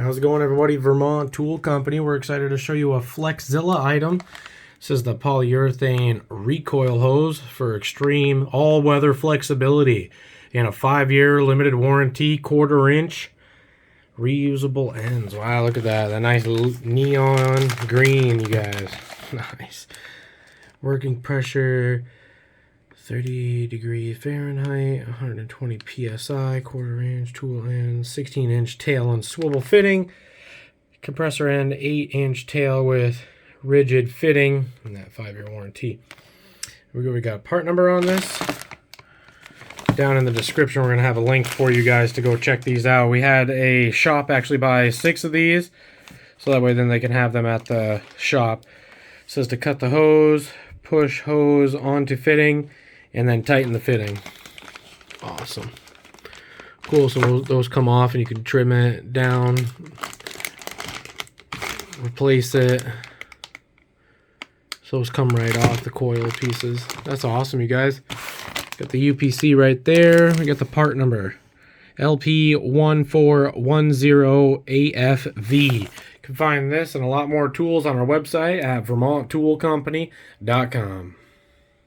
How's it going, everybody? Vermont Tool Company. We're excited to show you a Flexzilla item. This is the polyurethane recoil hose for extreme all-weather flexibility and a 5-year limited warranty, 1/4 inch reusable ends. Wow, look at that. That nice neon green, you guys. Nice. Working pressure 30 degrees Fahrenheit, 120 psi, 1/4 inch tool end, 16-inch tail and swivel fitting, compressor end, 8-inch tail with rigid fitting, and that 5-year warranty. We got a part number on this. Down in the description, we're going to have a link for you guys to go check these out. We had a shop actually buy 6 of these, so that way then they can have them at the shop. It says to cut the hose, push hose onto fitting, and then tighten the fitting. Awesome. Cool, so those come off and you can trim it down, replace it. So those come right off the coil pieces. That's awesome, you guys. Got the UPC right there. We got the part number. LP1410AFV. You can find this and a lot more tools on our website at vermonttoolcompany.com.